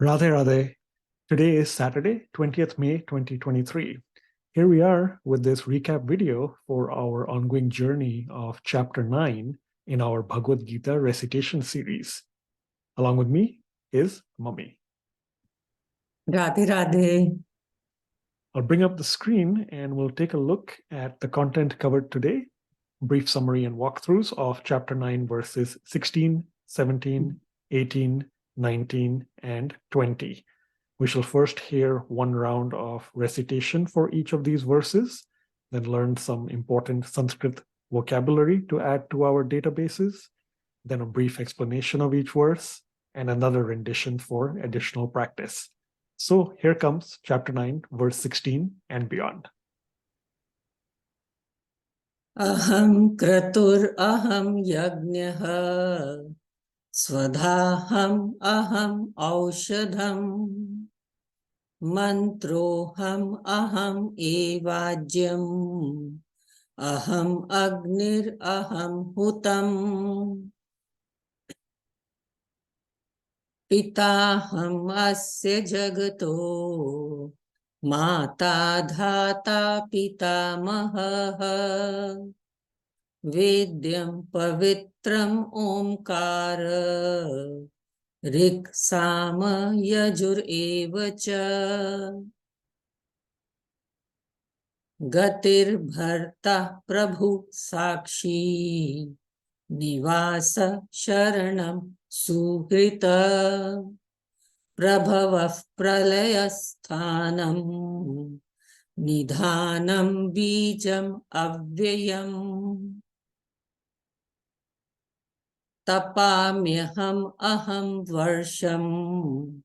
Radhe Radhe. Today is Saturday, 20th May 2023. Here we are with this recap video for our ongoing journey of Chapter 9 in our Bhagavad Gita Recitation series. Along with me is Mummy. Radhe Radhe. I'll bring up the screen and we'll take a look at the content covered today. Brief summary and walkthroughs of Chapter 9 verses 16, 17, 18, 19, and 20. We shall first hear one round of recitation for each of these verses, then learn some important Sanskrit vocabulary to add to our databases, then a brief explanation of each verse, and another rendition for additional practice. So here comes Chapter 9, verse 16 and beyond. Aham kratur aham yajnaha swadhaham aham aushadham mantroham aham evajyam aham agnir aham hutam pitaham asya jagato Mata dhata pitamaha Vedyam pavitram omkara Rik sama yajur evacha Gatir bharta prabhu sakshi Nivasa sharanam suhrita Prabhavah pralayasthanam Nidhanam bijam avyayam Tapamyaham aham varsham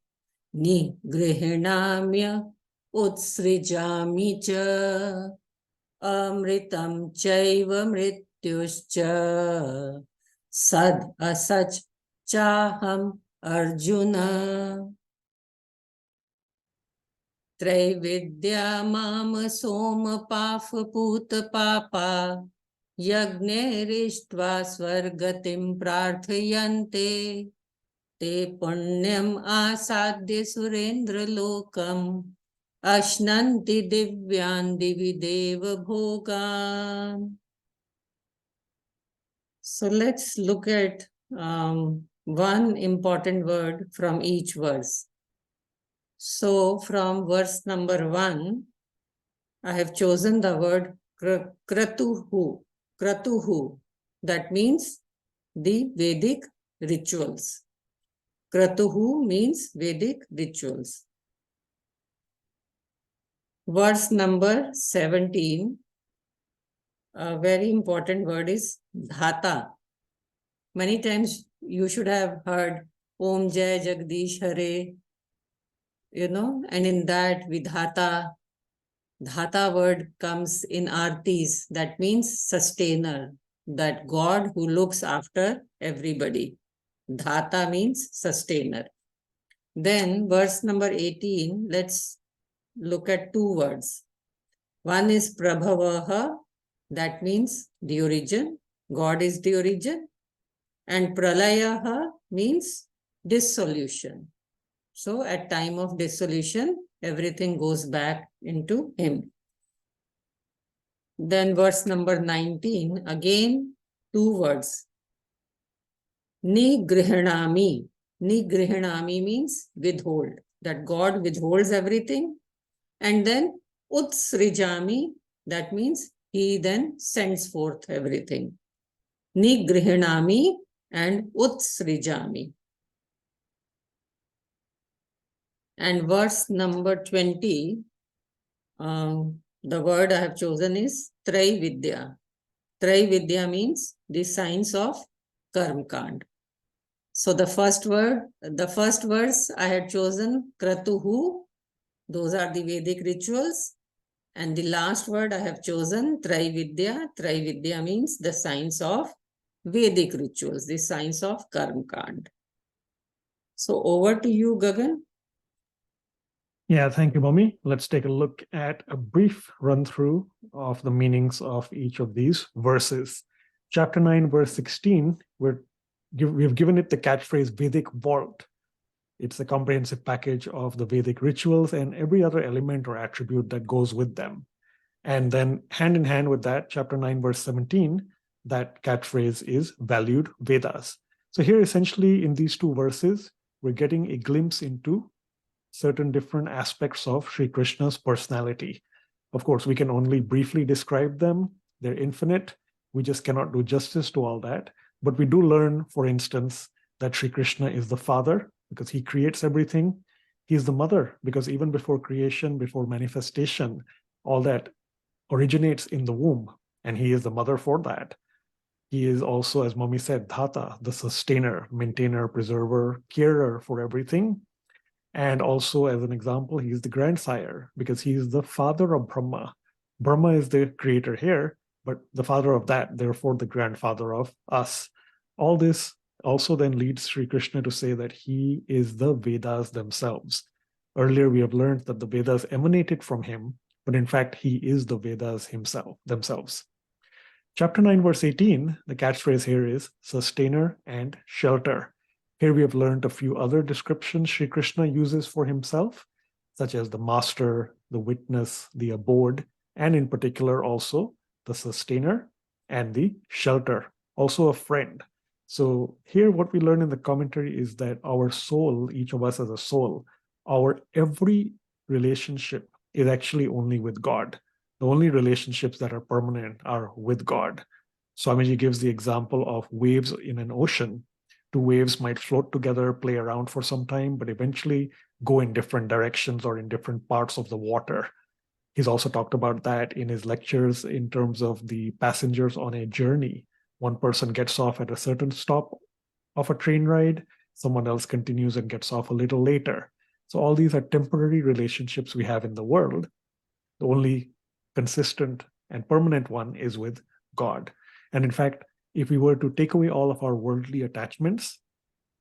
Nigrihnamya utsrijami cha Amritam chaiva mrityuscha Sad asach chaham Arjuna Traividya mama soma pafa puta papa Yagnerishtva swargatim prarthayante Te punyam asadya surendra lokam Ashnanti divyan divideva bhogan. So let's look at one important word from each verse. So from verse number 1, I have chosen the word kratuhu. Kratuhu. That means the Vedic rituals. Kratuhu means Vedic rituals. Verse number 17, a very important word is dhata. Many times you should have heard Om Jai Jagdish Hare, and in that Vidhata, Dhata word comes in artis, that means sustainer, that God who looks after everybody. Dhata means sustainer. Then verse number 18, let's look at two words. One is Prabhavaha, that means the origin, God is the origin. And Pralayaha means dissolution. So at time of dissolution, everything goes back into him. Then verse number 19, again, two words. Nigrihnami. Nigrihnami means withhold, that God withholds everything. And then Utsrijami, that means he then sends forth everything. Nigrihnami and Utsrijami. And verse number 20, the word I have chosen is Traividya. Traividya means the science of Karmakand. So the first verse I had chosen Kratuhu. Those are the Vedic rituals. And the last word I have chosen Traividya. Traividya means the science of Vedic rituals, the science of Karmakand. So over to you, Gagan. Yeah, thank you, Mummy. Let's take a look at a brief run-through of the meanings of each of these verses. Chapter 9, verse 16, we've given it the catchphrase Vedic vault. It's a comprehensive package of the Vedic rituals and every other element or attribute that goes with them. And then hand in hand with that, chapter 9, verse 17, that catchphrase is valued Vedas. So here essentially in these two verses, we're getting a glimpse into certain different aspects of Sri Krishna's personality. Of course, we can only briefly describe them. They're infinite. We just cannot do justice to all that. But we do learn, for instance, that Sri Krishna is the father because he creates everything. He's the mother because even before creation, before manifestation, all that originates in the womb, and he is the mother for that. He is also, as Mummy said, Dhata, the sustainer, maintainer, preserver, carer for everything. And also, as an example, he is the grandsire because he is the father of Brahma. Brahma is the creator here, but the father of that, therefore the grandfather of us. All this also then leads Sri Krishna to say that he is the Vedas themselves. Earlier, we have learned that the Vedas emanated from him, but in fact, he is the Vedas themselves. Chapter 9, verse 18, the catchphrase here is sustainer and shelter. Here we have learned a few other descriptions Sri Krishna uses for himself, such as the master, the witness, the abode, and in particular also the sustainer and the shelter, also a friend. So here what we learn in the commentary is that our soul, each of us as a soul, our every relationship is actually only with God. The only relationships that are permanent are with God. Swamiji gives the example of waves in an ocean. Two waves might float together, play around for some time, but eventually go in different directions or in different parts of the water. He's also talked about that in his lectures in terms of the passengers on a journey. One person gets off at a certain stop of a train ride, someone else continues and gets off a little later. So all these are temporary relationships we have in the world. The only consistent and permanent one is with God. And in fact, if we were to take away all of our worldly attachments,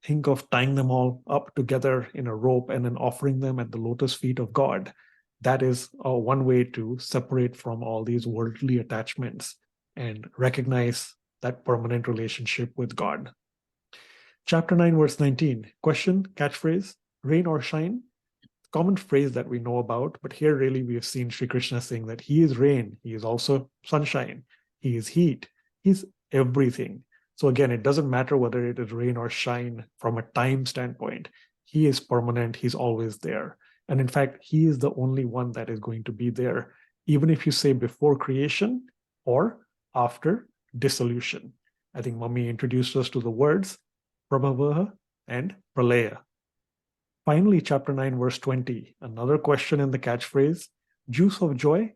think of tying them all up together in a rope and then offering them at the lotus feet of God. That is one way to separate from all these worldly attachments and recognize that permanent relationship with God. Chapter 9, verse 19. Question, catchphrase, rain or shine? Common phrase that we know about, but here really we have seen Sri Krishna saying that he is rain, he is also sunshine, he is heat, he's everything. So again, it doesn't matter whether it is rain or shine from a time standpoint. He is permanent, he's always there. And in fact, he is the only one that is going to be there, even if you say before creation or after dissolution. I think Mummy introduced us to the words Prabhavaha and Pralaya. Finally, chapter 9, verse 20, another question in the catchphrase, juice of joy,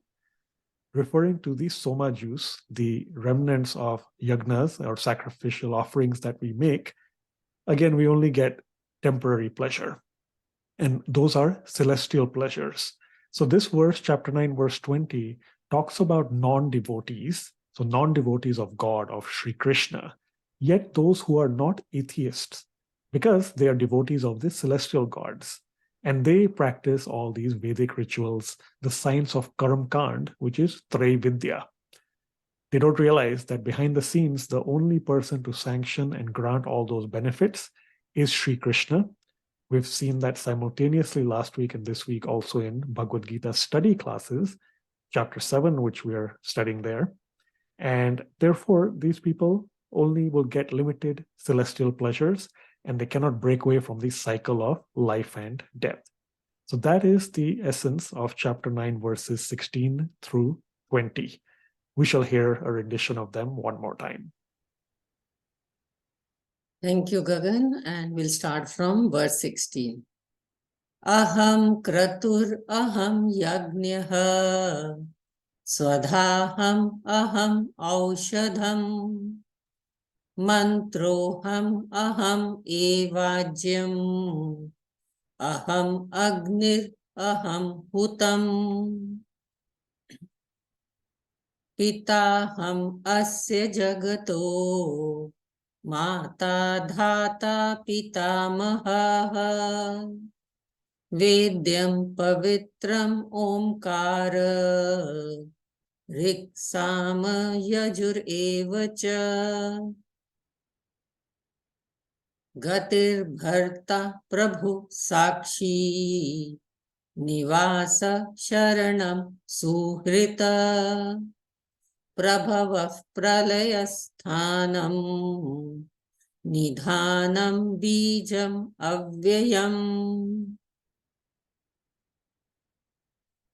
referring to the soma juice, the remnants of yagnas or sacrificial offerings that we make. Again, we only get temporary pleasure. And those are celestial pleasures. So this verse, chapter 9, verse 20, talks about non-devotees, so non-devotees of God, of Sri Krishna, yet those who are not atheists, because they are devotees of the celestial gods. And they practice all these Vedic rituals, the science of Karam Kand, which is Traividya. They don't realize that behind the scenes, the only person to sanction and grant all those benefits is Sri Krishna. We've seen that simultaneously last week and this week also in Bhagavad Gita study classes, chapter 7, which we are studying there. And therefore, these people only will get limited celestial pleasures, and they cannot break away from the cycle of life and death. So that is the essence of chapter 9, verses 16 through 20. We shall hear a rendition of them one more time. Thank you, Gagan. And we'll start from verse 16. Aham kratur aham yajnaha swadhaham aham aushadham mantroham aham evajyam aham agnir aham hutam pitaham asya jagato mata dhata pitamaha vedyam pavitram omkara riksama yajur evacha. Gatir Bharta Prabhu Sakshi Nivasa Sharanam Suhrita Prabhava Pralayasthanam Nidhanam Bijam Avyayam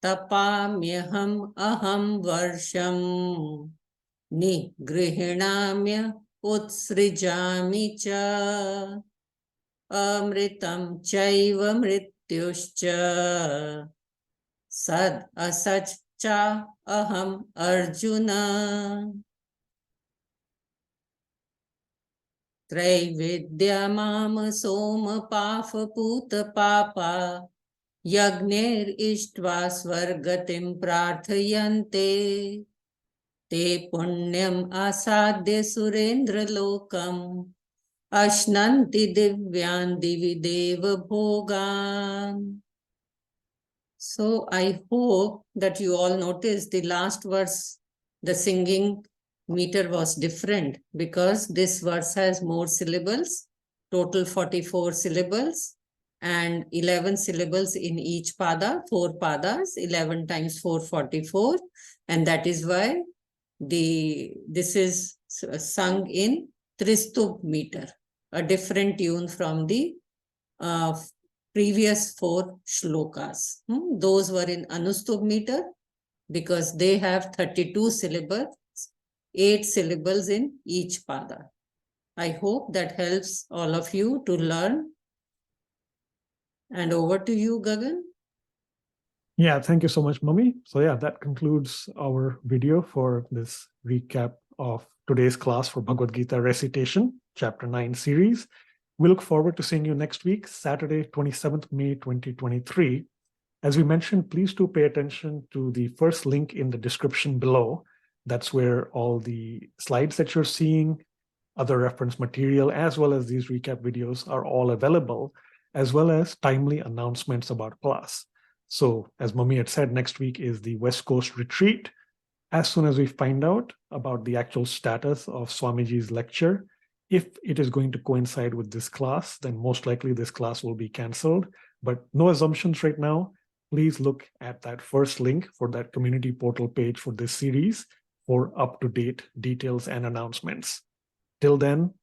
Tapamyaham Aham Varsham Nigrihinamya Utsrijami cha Amritam chaiva mrityuscha Sad asach cha aham Arjuna Traividya mam soma pafa puta papa Yagnir ishtva svargatim prarthayante Te punyam asadya surendra lokam Ashnanti divyan divi deva bhogan. So I hope that you all noticed the last verse, the singing meter was different because this verse has more syllables, total 44 syllables and 11 syllables in each pada, 4 padas, 11 times 4, 44. And that is why this is sung in Tristub meter, a different tune from the previous 4 shlokas. Those were in Anustub meter because they have 32 syllables, 8 syllables in each pada. I hope that helps all of you to learn. And over to you, Gagan. Yeah, thank you so much, Mummy. So yeah, that concludes our video for this recap of today's class for Bhagavad Gita Recitation, Chapter 9 series. We look forward to seeing you next week, Saturday, 27th May 2023. As we mentioned, please do pay attention to the first link in the description below. That's where all the slides that you're seeing, other reference material, as well as these recap videos are all available, as well as timely announcements about class. So as Mummy had said, next week is the West Coast retreat. As soon as we find out about the actual status of Swamiji's lecture, if it is going to coincide with this class, then most likely this class will be canceled. But no assumptions right now. Please look at that first link for that community portal page for this series for up-to-date details and announcements. Till then,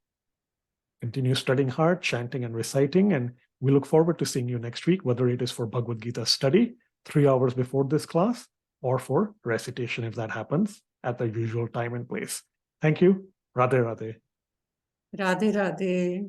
continue studying hard, chanting and reciting, and we look forward to seeing you next week, whether it is for Bhagavad Gita study 3 hours before this class or for recitation if that happens at the usual time and place. Thank you. Radhe Radhe. Radhe Radhe.